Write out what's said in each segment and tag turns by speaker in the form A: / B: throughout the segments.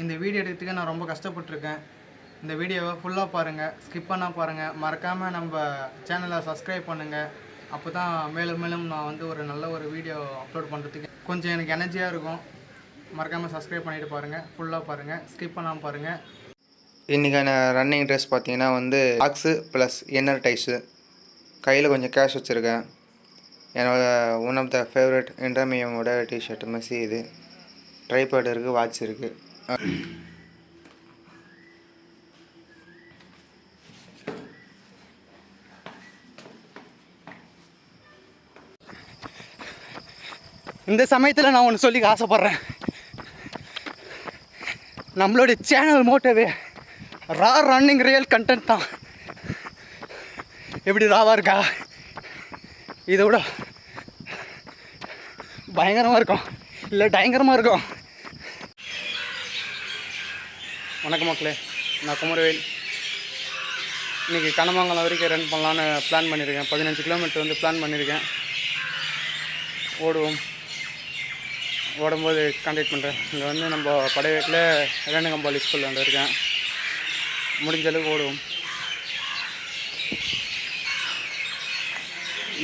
A: இந்த வீடியோ எடுக்கிறதுக்கு நான் ரொம்ப கஷ்டப்பட்டுருக்கேன். இந்த வீடியோவை ஃபுல்லாக பாருங்கள், ஸ்கிப் பண்ணால் பாருங்கள். மறக்காமல் நம்ம சேனலை சப்ஸ்கிரைப் பண்ணுங்கள். அப்போ தான் மேலும் மேலும் நான் வந்து ஒரு நல்ல ஒரு வீடியோ அப்லோட் பண்ணுறதுக்கு கொஞ்சம் எனக்கு எனர்ஜியாக இருக்கும். மறக்காமல் சப்ஸ்கிரைப் பண்ணிவிட்டு பாருங்கள், ஃபுல்லாக பாருங்கள், ஸ்கிப் பண்ணாமல் பாருங்கள்.
B: இன்றைக்கான ரன்னிங் ட்ரெஸ் பார்த்தீங்கன்னா வந்து சாக்ஸு ப்ளஸ் இன்னர் டைஸு. கையில் கொஞ்சம் கேஷ் வச்சுருக்கேன். என்னோடய ஒன் ஆஃப் த ஃபேவரட் இன்டர்மியமோட டிஷர்ட் மெஸ்ஸி. இது ட்ரைபேட் இருக்குது, வாட்ச் இருக்குது.
A: இந்த சமயத்தில் நான் ஒன்று சொல்லிக்க ஆசைப்பட்றேன். நம்மளோட சேனல் மோட்டோவே ரா ரன்னிங் ரியல் கண்டென்ட் தான். எப்படி ராவாக இருக்கா? இதை விட பயங்கரமாக இருக்கும், இல்லை பயங்கரமாக இருக்கும். வணக்கம் மக்களே, நான் குமரவேல். இன்றைக்கி கனமங்கலம் வரைக்கும் ரன் பண்ணலான்னு பிளான் பண்ணியிருக்கேன். 15 கிலோமீட்டர் வந்து பிளான் பண்ணியிருக்கேன். ஓடுவோம். ஓடும்போது கான்டாக்ட் பண்ணுறேன். இங்கே வந்து நம்ம படைவேட்டில் ரேணுகம்பாளி ஸ்கூல் வந்து இருக்கேன். முடிஞ்ச அளவுக்கு ஓடுவோம்.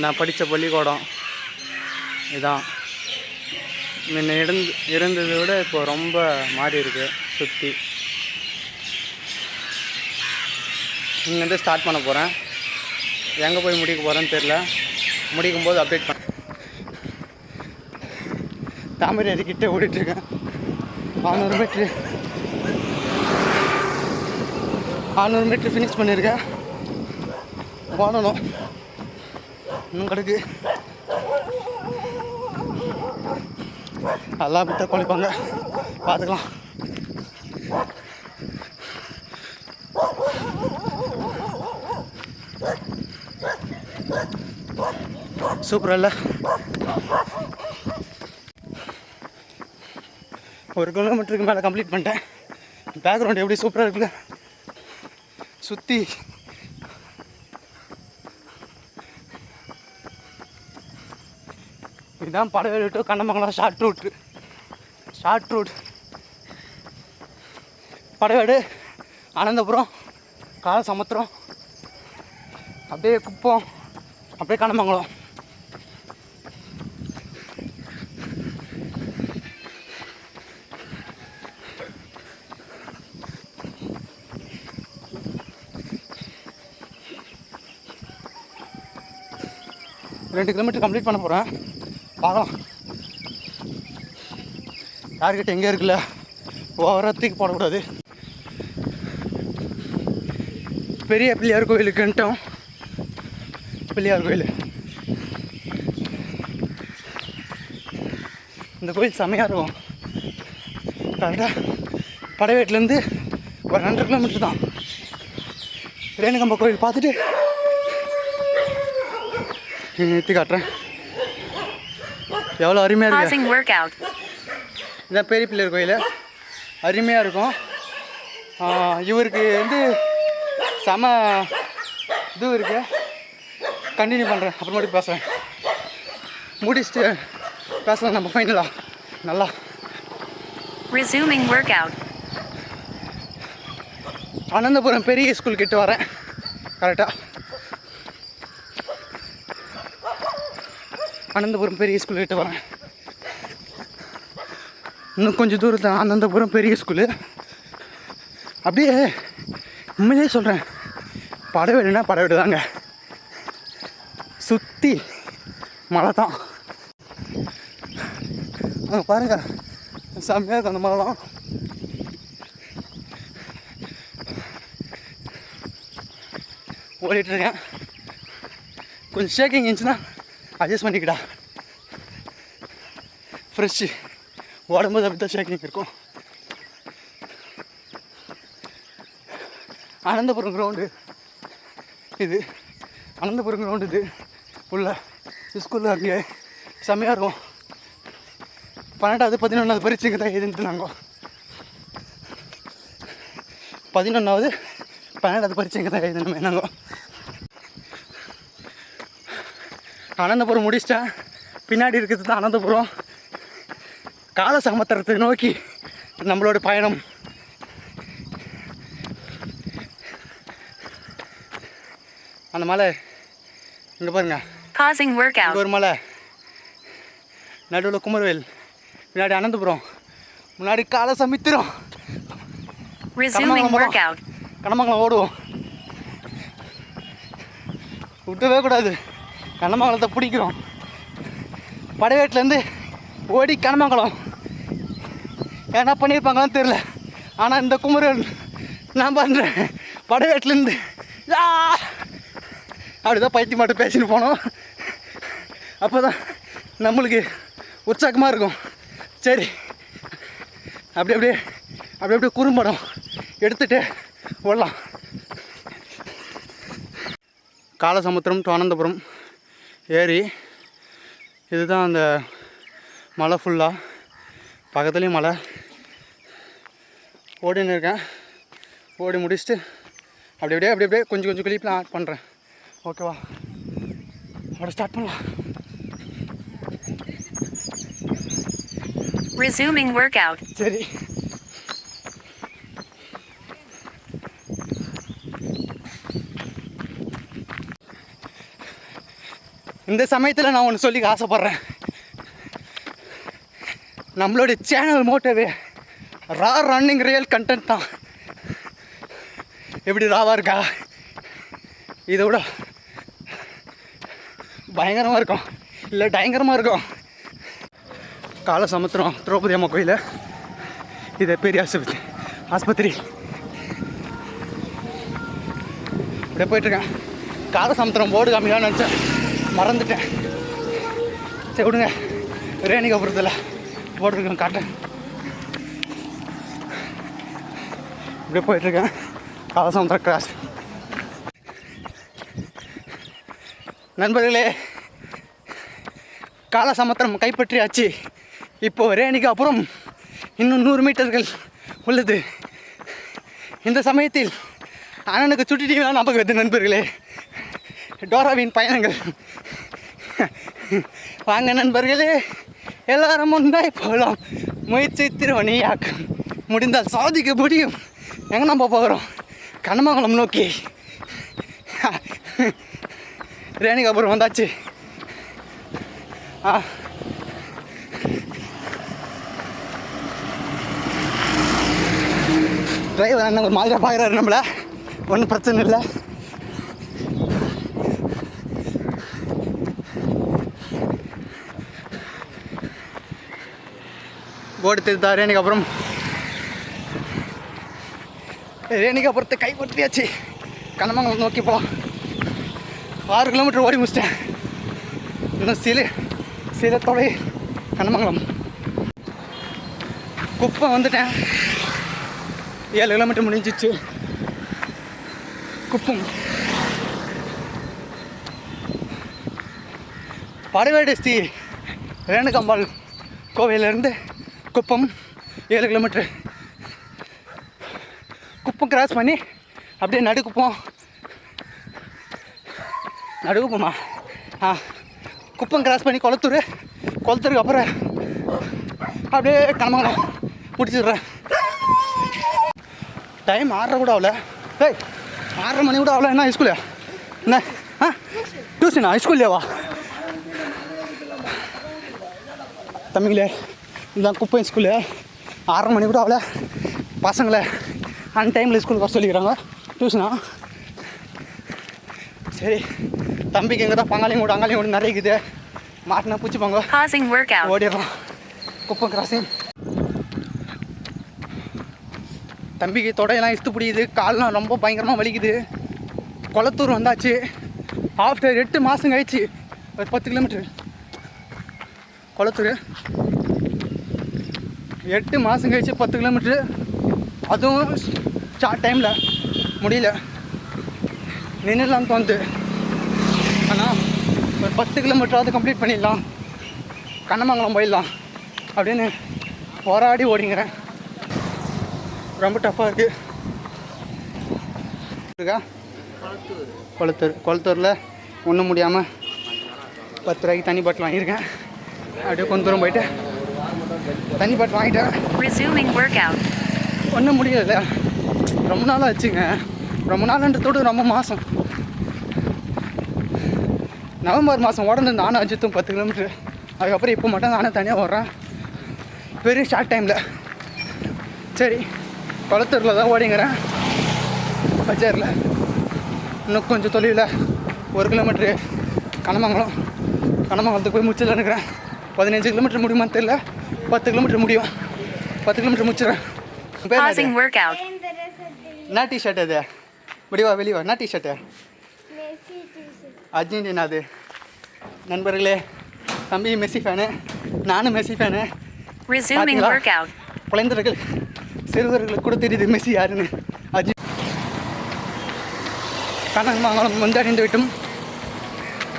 A: நான் படித்த பள்ளிக்கூடம் இதுதான். முன்ன இருந்ததை விட இப்போ ரொம்ப மாறி இருக்குது. சுற்றி இங்கேருந்து ஸ்டார்ட் பண்ண போகிறேன். எங்கே போய் முடிக்க போகிறேன்னு தெரில. முடிக்கும் போது அப்டேட் பண்ண. தாமரை அடிக்கிட்ட ஓடிட்டுருக்கேன். 600 மீட்ரு ஃபினிஷ் பண்ணியிருக்கேன். ஓடணும், இன்னும் கிடக்கு. நல்லா விட்டா குளிப்பாங்க, பார்த்துக்கலாம். சூப்பராக இல்லை? 1 கிலோமீட்டருக்கு மேலே கம்ப்ளீட் பண்ணிட்டேன். பேக்ரவுண்ட் எப்படி சூப்பராக இருக்குல்ல? சுற்றி இதுதான் Padavedu to Kannamangalam short route. Padavedu, Ananthapuram, Kalasamudram, அப்படியே குப்பம், அப்படியே கண்ணமங்கலம். ரெண்டு கிலோமீட்டர் கம்ப்ளீட் பண்ண போகிறேன். பார்க்கலாம். டார்கெட் எங்கே இருக்குல்ல, ஓவரத்துக்கு போடக்கூடாது. பெரிய பிள்ளையார் கோயிலுக்குன்ட்டோம். பிள்ளையார் கோயில், இந்த கோயில் செம்மையாக இருக்கும். கரெக்டாக படைவேட்டிலேருந்து ஒரு 2 கிலோமீட்டர் தான். ரேணுகம்பா கோயில் பார்த்துட்டு நிறுத்தி காட்டுறேன். எவ்வளோ அருமையாக இருக்கு. இதான் பெரிய பிள்ளையார் கோயில், அருமையாக இருக்கும். இவருக்கு வந்து செம இது இருக்குது. கண்டினியூ பண்ணுறேன், அப்புறமேட்டு பேசுகிறேன். முடிச்சுட்டு பேசலாம் நம்ம ஃபைனலாக. நல்லா அனந்தபுரம் பெரிய ஸ்கூல் கிட்ட வரேன். கரெக்டாக அனந்தபுரம் பெரிய ஸ்கூல் கிட்ட வரேன். இன்னும் கொஞ்சம் தூரத்தில் அனந்தபுரம் பெரிய ஸ்கூலு. அப்படியே உண்மையிலே சொல்கிறேன், படைவேடுனா படைவேடு தாங்க. சுற்றி மலை தான். பாருங்க, செம்மையாக இருக்கும் அந்த மலை தான். ஓடிட்டுருக்கேன். கொஞ்சம் ஷேக்கிங் இருந்துச்சுன்னா அட்ஜஸ்ட் பண்ணிக்கிட்டா. ஃப்ரெஷ்ஷு ஓடும்போது அப்படி தான் ஷேக்கிங் இருக்கும். அனந்தபுரம் கிரவுண்டு இது. அனந்தபுரம் கிரவுண்டு இது உள்ள ஸ்கூலில் அங்கே செம்மையாக இருக்கும். 12வது 11வது பரீட்சைக்கு தான் எழுதிட்டு நாங்கள். 11வது 12வது பரீட்சைக்கு தான் எழுதினோமே நாங்கள். அனந்தபுரம் முடிச்சிட்டேன். பின்னாடி இருக்கிறது தான் அனந்தபுரம். காலசமுத்திரத்தை நோக்கி நம்மளோட பயணம் அந்த மலை இங்கே பாருங்க,
C: Pausing workout.
A: இங்கே ஒரு மலை, நடுவில் குமரவேல், முன்னாடி அனந்தபுரம், முன்னாடி காலசமுத்திரம்,
C: Resuming workout.
A: கண்ணமங்கலம் ஓடுவோம், விட்டவே கூடாது. கண்ணமங்கலத்தை பிடிக்கிறோம். படைவேட்டிலேருந்து ஓடி கண்ணமங்கலம் என்ன பண்ணியிருப்பாங்களான்னு தெரில. ஆனால் இந்த குமரன் நான் பண்ணுறேன் படைவேட்டிலேருந்து அப்படிதான் பைத்தியம் மட்டும் பேசிட்டு போனோம். அப்போ தான் நம்மளுக்கு உற்சாகமாக இருக்கும். சரி, அப்படியே குறும்படம் எடுத்துகிட்டு ஓடலாம். காலசமுத்திரம் டு அனந்தபுரம் ஏரி, இதுதான் அந்த மலை ஃபுல்லாக. பக்கத்துலேயும் மலை. ஓடின்னு இருக்கேன். ஓடி முடிச்சுட்டு அப்படியே கொஞ்சம் கிளிப்லாம் ஆட் பண்ணுறேன். ஓகேவா, ஓட ஸ்டார்ட் பண்ணலாம்.
C: Resuming workout.
A: சரி, இந்த சமயத்தில் நான் ஒன்று சொல்லிக்க ஆசைப்பட்றேன். நம்மளுடைய சேனல் மோட்டோவே ரா ரன்னிங் ரியல் கண்டென்ட் தான். எப்படி ராவாக இருக்கா? இதை விட பயங்கரமாக இருக்கும், இல்லை பயங்கரமாக இருக்கும். காலசமுத்திரம் திரௌபதி அம்மா கோயில், இது பெரிய ஆஸ்பத்திரி. இப்படியே போயிட்டுருக்கேன். காலசமுத்திரம் போர்டு காமிக்கலாம்னு நினச்சேன், மறந்துட்டேன். சரி விடுங்க, ரேணிகாபுரத்தில் போட்டுருக்கேன், காட்டேன். இப்படியே போயிட்டுருக்கேன். காலசமுத்திரம் கிராஸ். நண்பர்களே, காலசமுத்திரம் கைப்பற்றியாச்சு. இப்போது ரேணிகாபுரம் இன்னும் 100 மீட்டர்கள் உள்ளது. இந்த சமயத்தில் அண்ணனுக்கு சுட்டி டிவிலாம் ஞாபகம் வருது நண்பர்களே. டோராவின் பயணங்கள். வாங்க நண்பர்களே, எல்லாரும் ஒன்றாய் போகலாம். முயற்சி திருவணியாக்கம், முடிந்தால் சாதிக்க முடியும். எங்கே நம்ம போகிறோம்? கண்ணமங்கலம் நோக்கி. ரேணிகாபுரம் வந்தாச்சு. டிரைவர் அண்ணன் ஒரு மாதிரியாக பார்க்குறாரு நம்மளை. ஒன்றும் பிரச்சனை இல்லை. போர்டு திருத்தா ரேணிகாபுரத்தை கைப்பற்றியாச்சு. கண்ணமங்கலம் நோக்கி போகலாம். 6 கிலோமீட்டர் ஓடி முடிச்சிட்டேன். இன்னும் சில தொலை கண்ணமங்கலம். குப்பம் வந்துட்டேன். 7 கிலோமீட்டர் முடிஞ்சிச்சு. குப்பம் படைவேடு ஸ்ரீ ரேணுகாம்பாள் கோவிலேருந்து குப்பம் 7 கிலோமீட்டர். குப்பம் கிராஸ் பண்ணி அப்படியே நடுக்குப்போமா? குப்பம் கிராஸ் பண்ணி குளத்தூருக்கு அப்புறம் அப்படியே கண்ணமங்கலம் முடிச்சிடுறேன். டைம் 6:30 கூட ஆகல. 6:30 மணி கூட ஆகல. என்ன ஸ்கூல்லையா? என்ன டியூஷனா? ஸ்கூல்லையாவா? தம்பிங்களே, இதுதான் குப்பம் ஸ்கூலு. 6:30 மணி கூட ஆகல. பசங்களை அன் டைமில் ஸ்கூலுக்கு வர சொல்லிக்கிறாங்க. டியூஷனா? சரி, தம்பிக்கு எங்கே தான் பங்காளியும் கூட நிறைய இருக்குது. மாட்டினா பூச்சிப்பாங்க, ஓடிடலாம். குப்பம் கிராசிங். தம்பிக்கு தொடையெல்லாம் இஸ்து பிடிக்குது, கால்லாம் ரொம்ப பயங்கரமாக வலிக்குது. குளத்தூர் வந்தாச்சு. ஆஃப்டர் 8 மாதம் கழிச்சு ஒரு 10 கிலோமீட்டர் குளத்தூர். 8 மாதம் கழிச்சு 10 கிலோமீட்ரு. அதுவும் ஷார்ட் டைமில் முடியல, நின்றுலாம் தோணுது. ஆனால் ஒரு 10 கிலோமீட்டராவது கம்ப்ளீட் பண்ணிடலாம், கண்ணமங்கலம் போயிடலாம் அப்படின்னு போராடி ஓடிங்கிறேன். ரொம்ப டஃப்பாக இருக்குது. குளத்தூரில் ஒன்றும் முடியாமல் 10 ரூபாய்க்கு தண்ணி பாட்டில் வாங்கியிருக்கேன். அப்படியே கொஞ்சம் தூரம் போயிட்டு தண்ணி பாட்டில் வாங்கிட்டேன். ஒன்றும் முடியல, ரொம்ப நாளாக வச்சுங்க. ரொம்ப நாள்ன்றதோடு ரொம்ப மாதம். நவம்பர் மாதம் ஓடந்து நானும் அஜித்தும் 10 கிலோமீட்ரு. அதுக்கப்புறம் இப்போ மட்டும் நானும் தனியாக ஓடுறேன் வெரி ஷார்ட் டைமில். சரி, குளத்தூரில் தான் ஓடிங்கிறேன் பஜாரில். இன்னும் கொஞ்சம் தொலைவில் 1 கிலோமீட்ரு கனமங்கலத்துக்கு போய் முடிச்சல நினைக்கிறேன். 15 கிலோமீட்டர் முடியுமான்னு தெரியல. 10 கிலோமீட்டர் முடியும். 10 கிலோமீட்டர் முடிச்சிடறேன்.
C: Pausing workout.
A: என்ன டிஷர்ட் அது? முடிவா வெளிவா? என்ன டிஷர்ட்டு? அர்ஜென்டினா. அது நண்பர்களே, தம்பி மெஸ்ஸி ஃபேனு, நானும் மெஸ்ஸி ஃபேனு.
C: Resuming workout.
A: குழந்தைகள் சிறுவர்களுக்கு கூட தெரியுது மெஸ்ஸி யாருன்னு. கனமங்கலம் வந்து அடைந்து விட்டும்.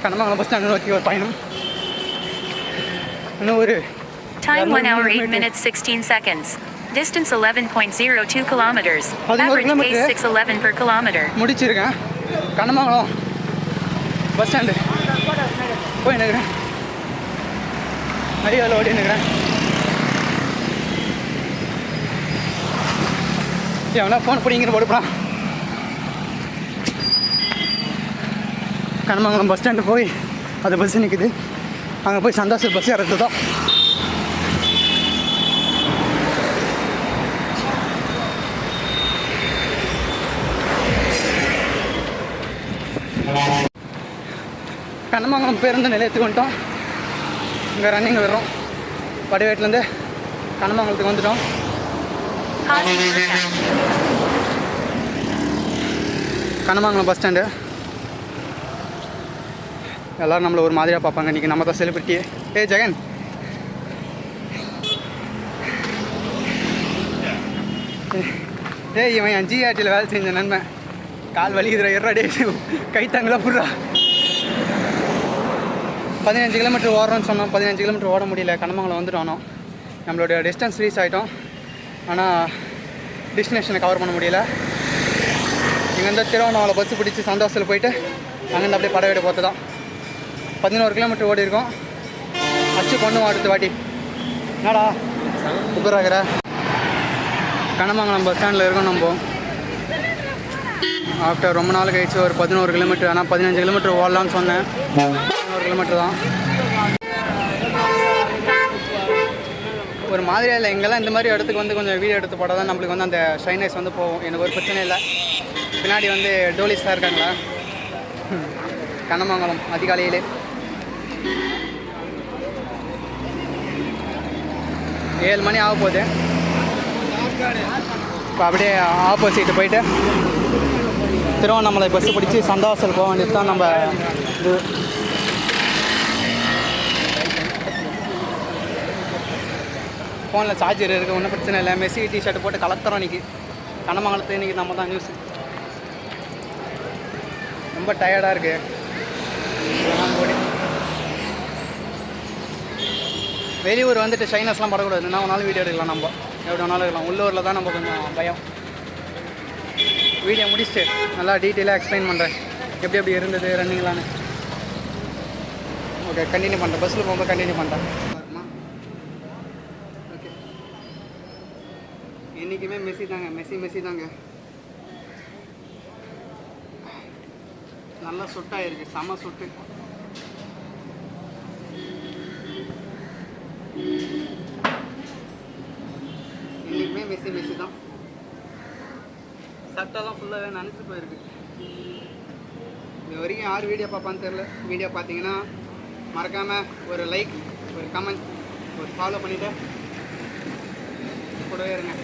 A: கனமங்கலம் பஸ் ஸ்டாண்ட் நோக்கி ஒரு பயணம். இன்னும் ஒரு
C: Time 1 hour 8 minutes 16 seconds. Distance 11.02 kilometers. Average pace 6:11 per kilometer.
A: முடிச்சிருக்கேன். கனமங்கலம் பஸ் ஸ்டாண்டு போய் நிற்கிறேன். ஐயாவில் ஓடி நிற்கிறேன். எவனா ஃபோன் பிடிங்கிற போடுப்பான். கனமங்கலம் பஸ் ஸ்டாண்டு போய் அது பஸ் நிற்குது. அங்கே போய் சந்தோஷம் பஸ் ஏறது தான். கனமங்கலம் பேருந்து நிலையத்துக்கு வந்துட்டோம். இங்கே ரன்னிங் வர்றோம். வடிவேட்டிலேருந்து கனமங்கலத்துக்கு வந்துட்டோம்.
C: Pausing workout.
A: Kanamangalam bus stand. எல்லோரும் நம்மளை ஒரு மாதிரியாக பார்ப்பாங்க. இன்றைக்கி நம்ம தான் செலிபிரிட்டி. ஜெகன், இவன் என் ஜிஆர்டியில் வேலை செஞ்ச நன்மை. கால் வலிக்குதுரா, எர்றாடே கைத்தாங்களா புடுறா. 15 கிலோமீட்டர் ஓடுறோன்னு சொன்னோம். 15 கிலோமீட்டர் ஓட முடியல. கனமங்கலம் வந்துட்டோம். நம்மளுடைய டிஸ்டன்ஸ் ரீச் ஆகிட்டோம். ஆனால் டெஸ்டினேஷனை கவர் பண்ண முடியல. இங்கேருந்து திருவண்ணாமலை பஸ்ஸு பிடிச்சி சந்தோஷத்தில் போயிட்டு அங்கேருந்து அப்படியே படவேடு போகிறது தான். 11 கிலோமீட்டர் ஓடி இருக்கோம். அச்சு பொண்ணு அடுத்த வாட்டி. என்னடா உபராகிற? கனமங்கலம் பஸ் ஸ்டாண்டில் இருக்கோம் நம்ம. ஆஃப்டர் ரொம்ப நாள் கழிச்சு ஒரு 11 கிலோமீட்டர். ஆனால் 15 கிலோமீட்டர் ஓடலான்னு சொன்னேன். 11 கிலோமீட்டர் தான். ஒரு மாதிரியாக இல்லை. இங்கெல்லாம் இந்த மாதிரி இடத்துக்கு வந்து கொஞ்சம் வீடியோ எடுத்து போட்டால் தான் நம்மளுக்கு வந்து அந்த ஷைனஸ் வந்து போகும். எனக்கு ஒரு பிரச்சனை இல்லை. பின்னாடி வந்து டோலிஸ் தான் இருக்காங்களா. கனமங்கலம் அதிகாலையிலே 7 மணி ஆக போகுது. இப்போ அப்படியே ஆப்போசிட்டு போயிட்டு திருவண்ணாமலை பஸ்ஸு பிடிச்சி சந்தோஷத்தில் போக வேண்டியது தான் நம்ம இது. ஃபோனில் சார்ஜர் இருக்குது, ஒன்றும் பிரச்சனை இல்லை. மெஸ்ஸி டிஷர்ட் போட்டு கலத்துறோம் இன்றைக்கி. கனமங்கலத்து இன்றைக்கி நம்ம தான் நியூஸ். ரொம்ப டயர்டாக இருக்குது. ஓடி வெளியூர் வந்துட்டு ஷைனஸ்லாம் படக்கூடாது. என்ன வேணாலும் வீடியோ எடுக்கலாம். நம்ம எப்படி வேணாலும் இருக்கலாம். உள்ளூரில் தான் நம்ம கொஞ்சம் பயம். வீடியோ முடிச்சுட்டு நல்லா டீட்டெயிலாக எக்ஸ்பிளைன் பண்ணுறேன் எப்படி எப்படி இருந்தது ரன்னிங்லான்னு. ஓகே, கண்டினியூ பண்ணுறேன். பஸ்ஸில் போகும்போது கண்டினியூ பண்ணுறேன். ஓகே, என்றைக்குமே மெஸ்ஸி தாங்க. நல்லா சுட்டாயிருக்கு, செம்ம சுட்டு. இன்றைக்குமே மெஸ்ஸி தான். சட்டெல்லாம் ஃபுல்லாகவே நினச்சி போயிருக்கு. இது வரைக்கும் யார் வீடியோ பார்ப்பான்னு தெரில. வீடியோ பார்த்தீங்கன்னா மறக்காமல் ஒரு லைக், ஒரு கமெண்ட், ஒரு ஃபாலோ பண்ணிவிட்டு கூடவே இருங்க.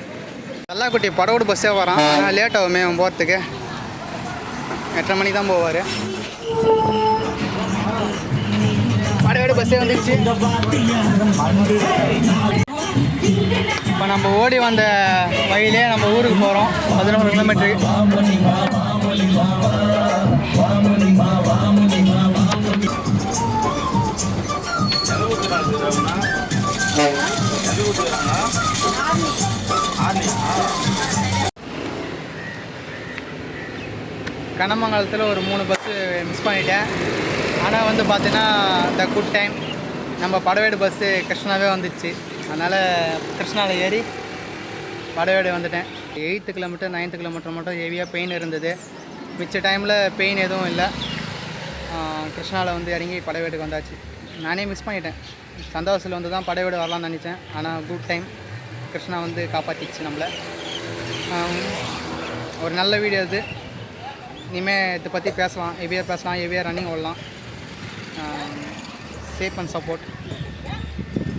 A: கல்லாக்குட்டி படவோடு பஸ்ஸே வரான். ஆனால் லேட் ஆகுமே அவன் போகிறதுக்கு. 8:30 மணிக்கு தான் போவார். படவோடு பஸ்ஸே வந்துடுச்சு. இப்போ நம்ம ஓடி வந்த வழியிலே நம்ம ஊருக்கு போகிறோம். 11 கிலோமீட்டருக்கு. கனமங்கலத்தில் ஒரு 3 பஸ்ஸு மிஸ் பண்ணிட்டேன். ஆனால் வந்து பார்த்தீங்கன்னா த குட் டைம் நம்ம படவேடு பஸ்ஸு கிருஷ்ணாவே வந்துச்சு. அதனால் கிருஷ்ணாவில் ஏறி படவேடு வந்துட்டேன். 8th கிலோமீட்டர் 9th கிலோமீட்டர் மட்டும் ஹெவியாக பெயின் இருந்தது. மிச்ச டைமில் பெயின் எதுவும் இல்லை. கிருஷ்ணாவில் வந்து இறங்கி படைவேடுக்கு வந்தாச்சு. நானே மிஸ் பண்ணிட்டேன். சந்தோஷத்தில் வந்து தான் படைவேடு வரலாம்னு நினச்சேன். ஆனால் குட் டைம் கிருஷ்ணா வந்து காப்பாற்றிடுச்சு நம்மளை. ஒரு நல்ல வீடியோ இது. இனிமேல் இதை பற்றி பேசலாம், ஹெவியாக பேசலாம், ஹெவியாக ரன்னிங் ஓடலாம். Safe and support.